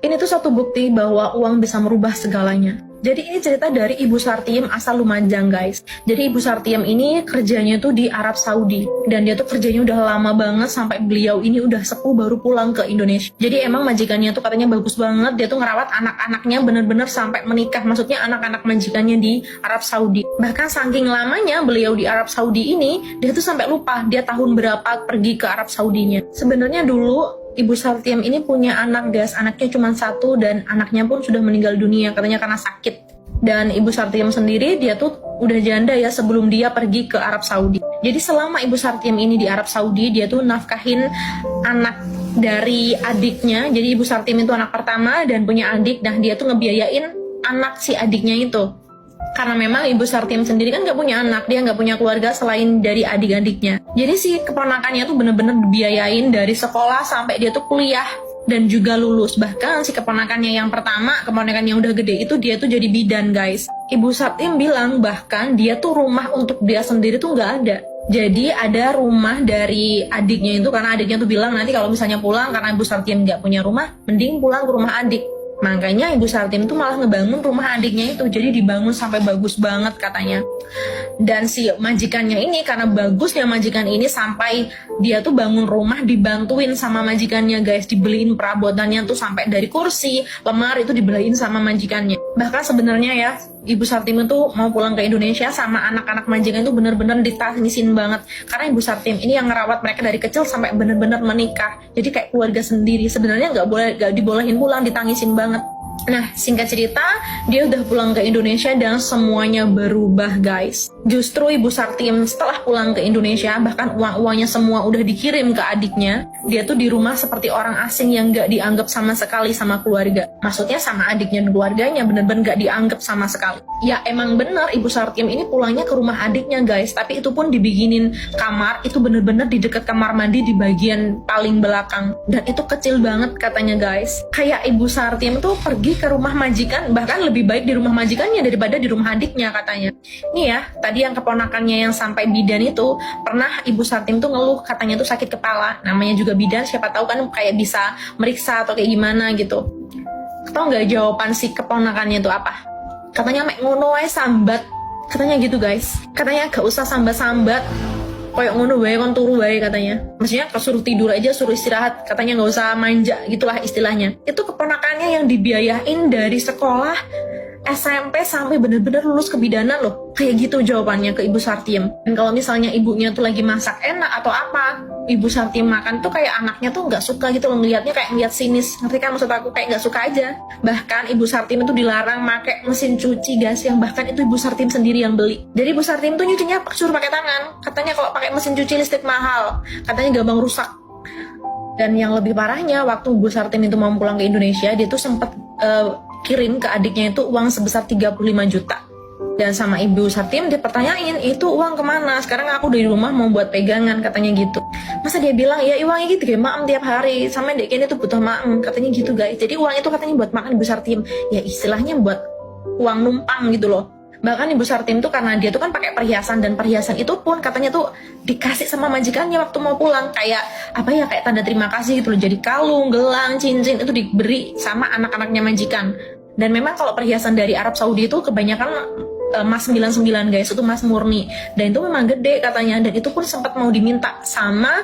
Ini tuh satu bukti bahwa uang bisa merubah segalanya. Jadi ini cerita dari Ibu Sartiem asal Lumajang, guys. Jadi Ibu Sartiem ini kerjanya tuh di Arab Saudi. Dan dia tuh kerjanya udah lama banget sampai beliau ini udah sepuh baru pulang ke Indonesia. Jadi emang majikannya tuh katanya bagus banget. Dia tuh ngerawat anak-anaknya bener-bener sampai menikah. Maksudnya anak-anak majikannya di Arab Saudi. Bahkan saking lamanya beliau di Arab Saudi ini, dia tuh sampai lupa dia tahun berapa pergi ke Arab Saudinya. Sebenarnya dulu Ibu Sartiem ini punya anak, guys. Anaknya cuma satu dan anaknya pun sudah meninggal dunia katanya karena sakit. Dan Ibu Sartiem sendiri dia tuh udah janda ya sebelum dia pergi ke Arab Saudi. Jadi selama Ibu Sartiem ini di Arab Saudi, dia tuh nafkahin anak dari adiknya. Jadi Ibu Sartiem itu anak pertama dan punya adik. Nah dia tuh ngebiayain anak si adiknya itu. Karena memang Ibu Sartiem sendiri kan gak punya anak, dia gak punya keluarga selain dari adik-adiknya. Jadi si keponakannya tuh bener-bener dibiayain dari sekolah sampai dia tuh kuliah dan juga lulus. Bahkan si keponakannya yang pertama, keponakan yang udah gede itu dia tuh jadi bidan, guys. Ibu Sartiem bilang bahkan dia tuh rumah untuk dia sendiri tuh gak ada. Jadi ada rumah dari adiknya itu karena adiknya tuh bilang nanti kalau misalnya pulang karena Ibu Sartiem gak punya rumah, mending pulang ke rumah adik. Makanya Ibu Sartiem tuh malah ngebangun rumah adiknya itu. Jadi dibangun sampai bagus banget katanya. Dan si majikannya ini karena bagusnya majikan ini sampai dia tuh bangun rumah dibantuin sama majikannya, guys. Dibeliin perabotannya tuh sampai dari kursi, lemari itu dibeliin sama majikannya. Bahkan sebenarnya ya Ibu Sartiem itu mau pulang ke Indonesia sama anak-anak majikan itu bener-bener ditangisin banget. Karena Ibu Sartiem ini yang ngerawat mereka dari kecil sampai bener-bener menikah. Jadi kayak keluarga sendiri. Sebenarnya gak dibolehin pulang, ditangisin banget. Nah, singkat cerita, dia udah pulang ke Indonesia dan semuanya berubah, guys. Justru Ibu Sartiem setelah pulang ke Indonesia, bahkan uang-uangnya semua udah dikirim ke adiknya. Dia tuh di rumah seperti orang asing yang gak dianggap sama sekali sama keluarga. Maksudnya sama adiknya dan keluarganya bener-bener gak dianggap sama sekali. Ya emang bener Ibu Sartiem ini pulangnya ke rumah adiknya, guys. Tapi itu pun dibikinin kamar, itu bener-bener di dekat kamar mandi di bagian paling belakang. Dan itu kecil banget katanya, guys. Kayak Ibu Sartiem tuh pergi ke rumah majikan, bahkan lebih baik di rumah majikannya daripada di rumah adiknya katanya. Nih ya, tadi yang keponakannya yang sampai bidan itu, pernah Ibu Sartiem tuh ngeluh katanya tuh sakit kepala. Namanya juga bidan, siapa tahu kan kayak bisa meriksa atau kayak gimana gitu. Tau nggak jawaban si keponakannya itu apa? Katanya mek ngono wae sambat. Katanya gitu, guys. Katanya gak usah sambat-sambat. Kayak ngono wae kon turu wae katanya. Maksudnya suruh tidur aja, suruh istirahat. Katanya nggak usah manja, gitulah istilahnya. Itu keponakannya yang dibiayain dari sekolah SMP sampai bener-bener lulus kebidanan loh. Kayak gitu jawabannya ke Ibu Sartiem. Dan kalau misalnya ibunya tuh lagi masak enak atau apa, Ibu Sartiem makan tuh kayak anaknya tuh nggak suka gitu loh, ngeliatnya kayak ngeliat sinis. Ngerti kan maksud aku, kayak nggak suka aja. Bahkan Ibu Sartiem itu dilarang pakai mesin cuci, guys, yang bahkan itu Ibu Sartiem sendiri yang beli. Jadi Ibu Sartiem tuh nyucinya suruh pakai tangan. Katanya kalau pakai mesin cuci listrik mahal, katanya gampang rusak. Dan yang lebih parahnya, waktu Ibu Sartiem itu mau pulang ke Indonesia, dia tuh sempet kirim ke adiknya itu uang sebesar 35 juta. Dan sama Ibu Sartiem dia pertanyain, itu uang kemana? Sekarang aku dari rumah mau buat pegangan, katanya gitu. Masa dia bilang, ya uangnya gitu kayak maem tiap hari, sama dek ini tuh butuh maem, katanya gitu, guys. Jadi uang itu katanya buat makan Ibu Sartiem. Ya istilahnya buat uang numpang gitu loh. Bahkan Ibu Sartiem tuh karena dia tuh kan pakai perhiasan, dan perhiasan itu pun katanya tuh dikasih sama majikannya waktu mau pulang, kayak apa ya, kayak tanda terima kasih gitu loh. Jadi kalung, gelang, cincin itu diberi sama anak-anaknya majikan. Dan memang kalau perhiasan dari Arab Saudi itu kebanyakan emas 99, guys, itu emas murni. Dan itu memang gede katanya, dan itu pun sempat mau diminta sama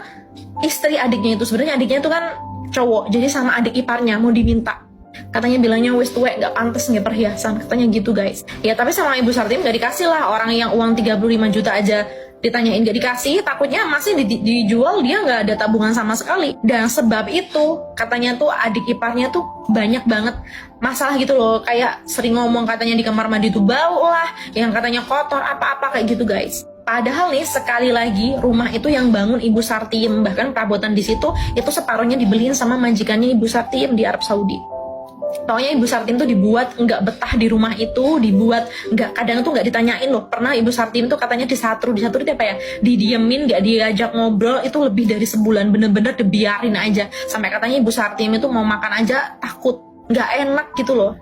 istri adiknya itu. Sebenarnya adiknya itu kan cowok, jadi sama adik iparnya mau diminta. Katanya bilangnya wis tuwek, gak pantas nggak perhiasan, katanya gitu, guys. Ya tapi sama Ibu Sartiem gak dikasih lah. Orang yang uang 35 juta aja ditanyain gak dikasih, takutnya masih dijual, dia gak ada tabungan sama sekali. Dan sebab itu katanya tuh adik iparnya tuh banyak banget masalah gitu loh. Kayak sering ngomong katanya di kamar mandi tuh bau lah, yang katanya kotor apa-apa kayak gitu, guys. Padahal nih sekali lagi rumah itu yang bangun Ibu Sartiem. Bahkan perabotan di situ itu separuhnya dibeliin sama majikannya Ibu Sartiem di Arab Saudi. Pokoknya Ibu Sartiem tuh dibuat nggak betah di rumah itu, dibuat nggak, kadang tuh nggak ditanyain loh. Pernah Ibu Sartiem tuh katanya disatru itu apa ya, didiemin, nggak diajak ngobrol itu lebih dari sebulan, bener-bener dibiarin aja. Sampai katanya Ibu Sartiem itu mau makan aja takut, nggak enak gitu loh.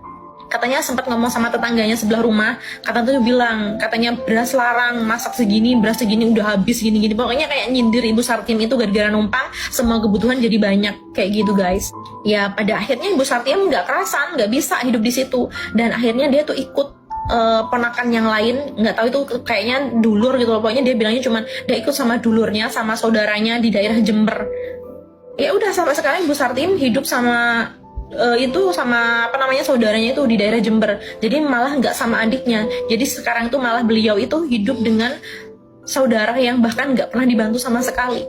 Katanya sempat ngomong sama tetangganya sebelah rumah, katanya tuh bilang, katanya beras larang, masak segini, beras segini udah habis gini-gini. Pokoknya kayak nyindir Ibu Sartim itu gara-gara numpang, semua kebutuhan jadi banyak kayak gitu guys. Ya pada akhirnya Ibu Sartim nggak kerasan, nggak bisa hidup di situ, dan akhirnya dia tuh ikut ponakan yang lain, nggak tahu itu kayaknya dulur gitu loh. Pokoknya dia bilangnya cuman dia ikut sama dulurnya, sama saudaranya di daerah Jember. Ya udah sampai sekarang Ibu Sartim hidup sama itu sama apa namanya saudaranya itu di daerah Jember. Jadi malah nggak sama adiknya. Jadi sekarang tuh malah beliau itu hidup dengan saudara yang bahkan nggak pernah dibantu sama sekali.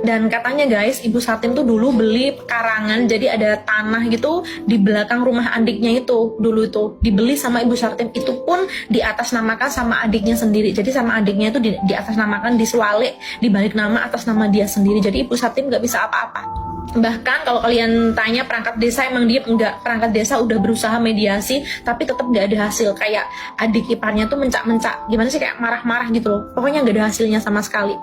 Dan katanya guys, Ibu Sartim tuh dulu beli pekarangan, jadi ada tanah gitu di belakang rumah adiknya itu. Dulu itu dibeli sama Ibu Sartim, itu pun diatasnamakan sama adiknya sendiri. Jadi sama adiknya itu diatasnamakan, diswalik, dibalik nama atas nama dia sendiri. Jadi Ibu Sartim nggak bisa apa-apa. Bahkan kalau kalian tanya perangkat desa emang diem, enggak, perangkat desa udah berusaha mediasi tapi tetap nggak ada hasil. Kayak adik iparnya tuh mencak-mencak, gimana sih, kayak marah-marah gitu loh. Pokoknya nggak ada hasilnya sama sekali.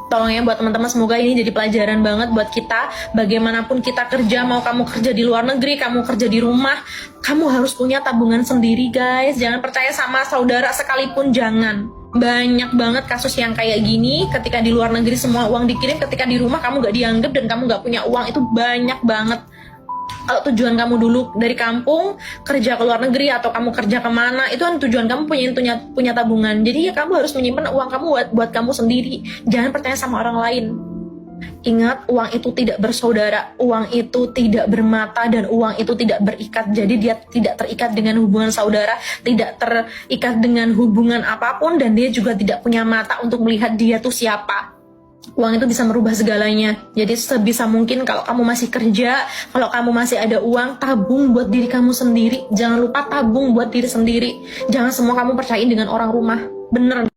Tolong ya buat teman-teman, semoga ini jadi pelajaran banget buat kita. Bagaimanapun kita kerja, mau kamu kerja di luar negeri, kamu kerja di rumah, kamu harus punya tabungan sendiri guys. Jangan percaya sama saudara sekalipun, jangan. Banyak banget kasus yang kayak gini, ketika di luar negeri semua uang dikirim, ketika di rumah kamu gak dianggap dan kamu gak punya uang. Itu banyak banget. Kalau tujuan kamu dulu dari kampung kerja ke luar negeri atau kamu kerja kemana, itu kan tujuan kamu punya tabungan. Jadi ya kamu harus menyimpan uang kamu buat kamu sendiri. Jangan percaya sama orang lain. Ingat, uang itu tidak bersaudara, uang itu tidak bermata, dan uang itu tidak berikat. Jadi dia tidak terikat dengan hubungan saudara, tidak terikat dengan hubungan apapun, dan dia juga tidak punya mata untuk melihat dia tuh siapa. Uang itu bisa merubah segalanya. Jadi sebisa mungkin kalau kamu masih kerja, kalau kamu masih ada uang, tabung buat diri kamu sendiri. Jangan lupa tabung buat diri sendiri. Jangan semua kamu percayain dengan orang rumah. Bener.